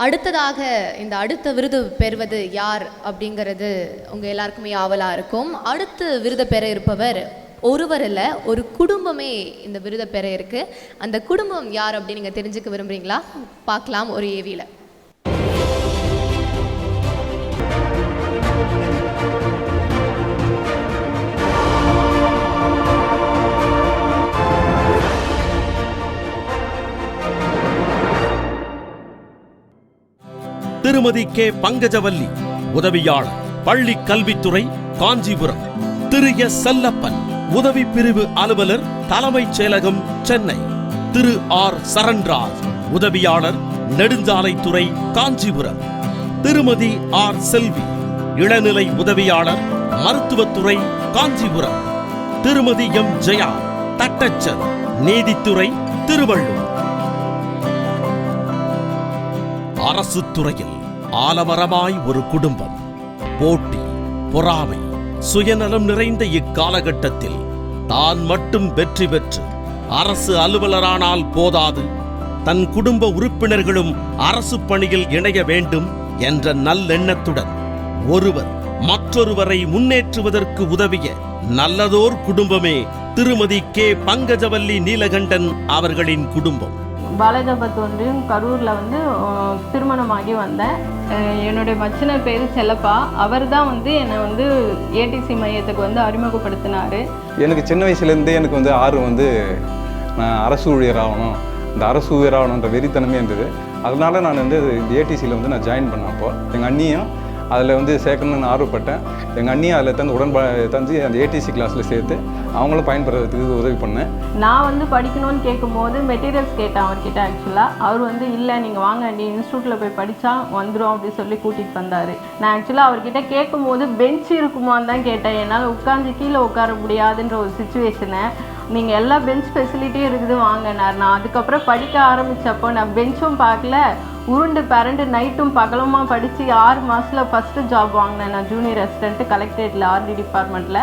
அடுத்ததாக இந்த அடுத்த விருது பெறுவது யார் அப்படிங்கிறது உங்கள் எல்லாருக்குமே ஆவலாக இருக்கும். அடுத்து விருதை பெற இருப்பவர் ஒருவர் இல்லை, ஒரு குடும்பமே இந்த விருதை பெற இருக்கு. அந்த குடும்பம் யார் அப்படின்னு நீங்கள் தெரிஞ்சுக்க விரும்புகிறீங்களா? பார்க்கலாம் ஒரு ஏவியில். திருமதி கே பங்கஜவல்லி, உதவியாளர், பள்ளி கல்வித்துறை, காஞ்சிபுரம். திரு எஸ் செல்லப்பன், உதவி பிரிவு அலுவலர், தலைமைச் செயலகம், சென்னை. திரு ஆர் சரண்ராஜ், உதவியாளர், நெடுஞ்சாலைத்துறை, காஞ்சிபுரம். திருமதி ஆர் செல்வி, இளநிலை உதவியாளர், மருத்துவத்துறை, காஞ்சிபுரம். திருமதி எம் ஜெயா, தட்டச்சர், நீதித்துறை, திருவள்ளூர். அரசு துறையில் ஆலமரமாய் ஒரு குடும்பம். போட்டி, பொறாமை, சுயநலம் நிறைந்த இக்காலகட்டத்தில் தான் மட்டும் வெற்றி பெற்று அரசு அலுவலரானால் போதாது, தன் குடும்ப உறுப்பினர்களும் அரசு பணியில் இணைய வேண்டும் என்ற நல்லெண்ணத்துடன் ஒருவர் மற்றொருவரை முன்னேற்றுவதற்கு உதவிய நல்லதோர் குடும்பமே திருமதி கே பங்கஜவல்லி நீலகண்டன் அவர்களின் குடும்பம். பாலஜாபத் ஒன்றியம் கரூரில் திருமணமாகி வந்தேன். என்னுடைய மச்சின பேர் செல்லப்பா. அவர் தான் என்னை ஏடிசி மையத்துக்கு அறிமுகப்படுத்தினார். எனக்கு சின்ன வயசுலேருந்தே எனக்கு ஆர்வம் நான் அரசு ஊழியராகணும், இந்த அரசு ஊழியராகணுன்ற வெறித்தனமே இருந்தது. அதனால நான் இந்த ஏடிசியில் நான் ஜாயின் பண்ணேன். அப்போ எங்கள் அண்ணியும் அதில் சேர்க்கணும்னு ஆர்வப்பட்டேன். எங்கள் அண்ணியும் அதில் தந்து அந்த ஏடிசி கிளாஸில் சேர்த்து அவங்களும் பயன்படுறதுக்கு உதவி பண்ணேன். நான் படிக்கணும்னு கேட்கும்போது மெட்டீரியல்ஸ் கேட்டேன் அவர்கிட்ட. ஆக்சுவலாக அவர் இல்லை, நீங்கள் வாங்க நீ இன்ஸ்டியூட்டில் போய் படித்தா வந்துடும் அப்படின்னு சொல்லி கூட்டிகிட்டு வந்தார். நான் ஆக்சுவலாக அவர்கிட்ட கேட்கும்போது பெஞ்ச் இருக்குமான்னு தான் கேட்டேன். என்னால் உட்காந்து கீழே உட்கார முடியாதுன்ற ஒரு சுச்சுவேஷனை, நீங்கள் எல்லா பெஞ்ச் ஃபெசிலிட்டியும் இருக்குது வாங்கினார். நான் அதுக்கப்புறம் படிக்க ஆரம்பித்தப்போ நான் பெஞ்சும் பார்க்கல, உருண்டு பரண்டு நைட்டும் பகலுமா படித்து 6 மாதத்தில் ஃபஸ்ட்டு ஜாப் வாங்கினேன். நான் ஜூனியர் அசிஸ்டண்ட்டு கலெக்டரேட்டில் ஆர்டி டிபார்ட்மெண்ட்டில்.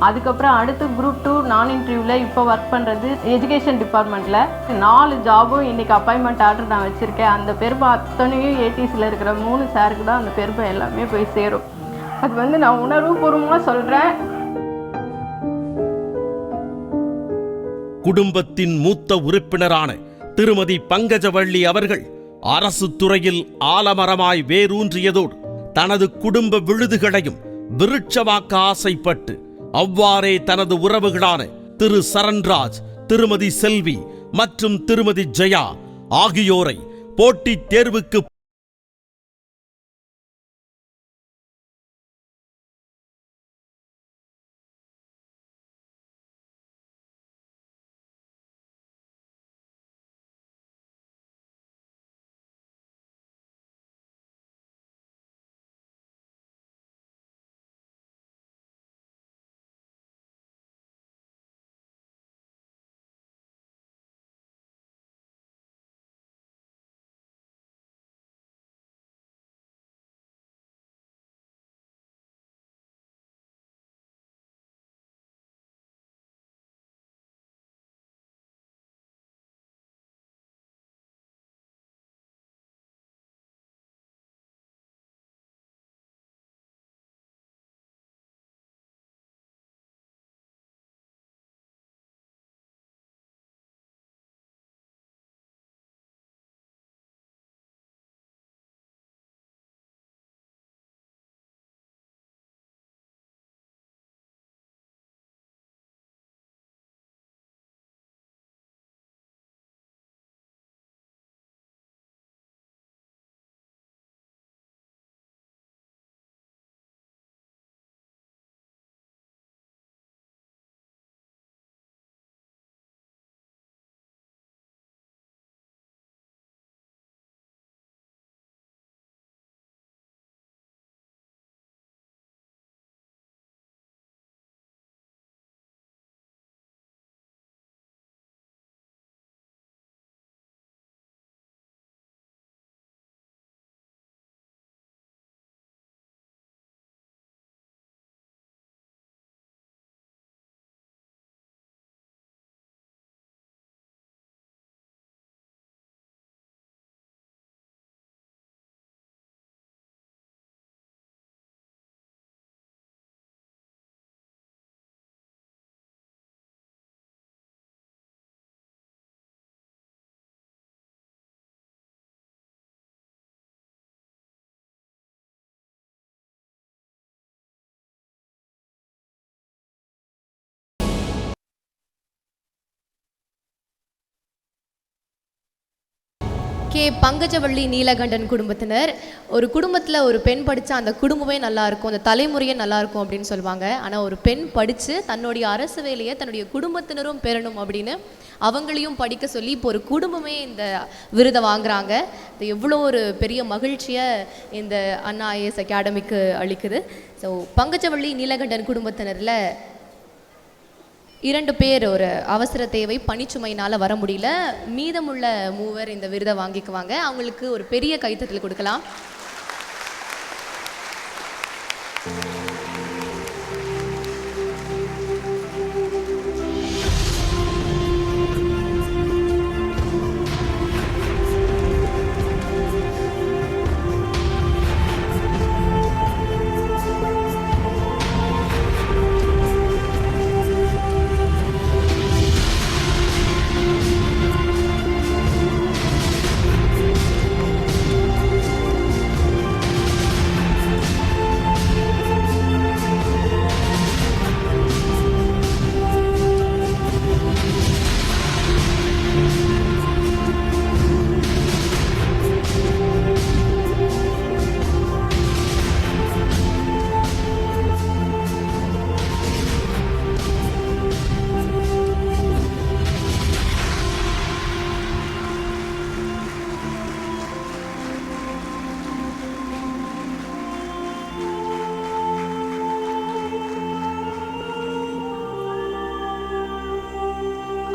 அதுக்கப்புறம் அடுத்து குரூப் 2 நான் இன்டர்வியூவில் இப்போ ஒர்க் பண்ணுறது எஜுகேஷன் டிபார்ட்மெண்ட்டில். 4 ஜாபும் இன்றைக்கி அப்பாயின்மெண்ட் ஆர்டர் நான் வச்சுருக்கேன். அந்த பெருமை அத்தனையும் ஏடிசியில் இருக்கிற 3 சாருக்கு தான் அந்த பெருமை எல்லாமே போய் சேரும். அது நான் உணர்வுபூர்வமாக சொல்கிறேன். குடும்பத்தின் மூத்த உறுப்பினரான திருமதி பங்கஜவல்லி அவர்கள் அரசு துறையில் ஆலமரமாய் வேரூன்றியதோடு தனது குடும்ப விழுதுகளையும் விருட்சமாக்க ஆசைப்பட்டு அவ்வாறே தனது உறவுகளான திரு சரண்ராஜ், திருமதி செல்வி மற்றும் திருமதி ஜெயா ஆகியோரை போட்டித் தேர்வுக்கு கே பங்கஜவள்ளி நீலகண்டன் குடும்பத்தினர். ஒரு குடும்பத்தில் ஒரு பெண் படித்தா அந்த குடும்பமே நல்லா இருக்கும், அந்த தலைமுறையே நல்லா இருக்கும் அப்படின்னு சொல்லுவாங்க. ஆனால் ஒரு பெண் படித்து தன்னுடைய அரசு வேலையை தன்னுடைய குடும்பத்தினரும் பெறணும் அப்படின்னு அவங்களையும் படிக்க சொல்லி இப்போ ஒரு குடும்பமே இந்த விருதை வாங்குறாங்க. இது எவ்வளோ ஒரு பெரிய மகிழ்ச்சியை இந்த அண்ணா ஐஏஎஸ் அகாடமிக்கு அளிக்குது. ஸோ பங்கஜவள்ளி நீலகண்டன் குடும்பத்தினரில் 2 பேர் ஒரு அவசர தேவை பணிச்சுமையினால் வர முடியல. மீதமுள்ள 3 இந்த விருதை வாங்கிக்குவாங்க. அவங்களுக்கு ஒரு பெரிய கைத்தட்டல் கொடுக்கலாம்.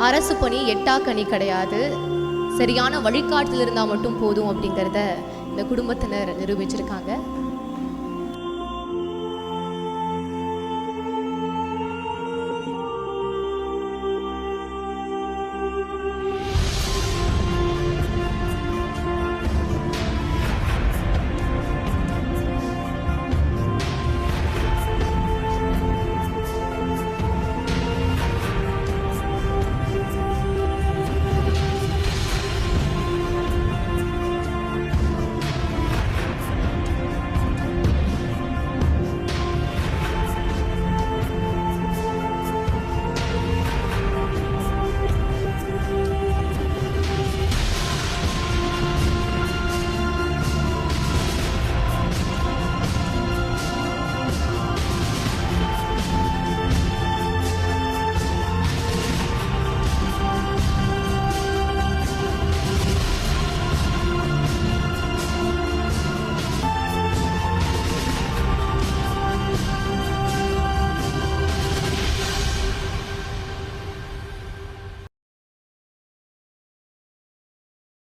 அரசு பணி எட்டாக்கனி கிடையாது, சரியான வழிகாட்டுதல் இருந்தால் மட்டும் போதும் அப்படிங்கிறத இந்த குடும்பத்தினர் நிரூபிச்சிருக்காங்க.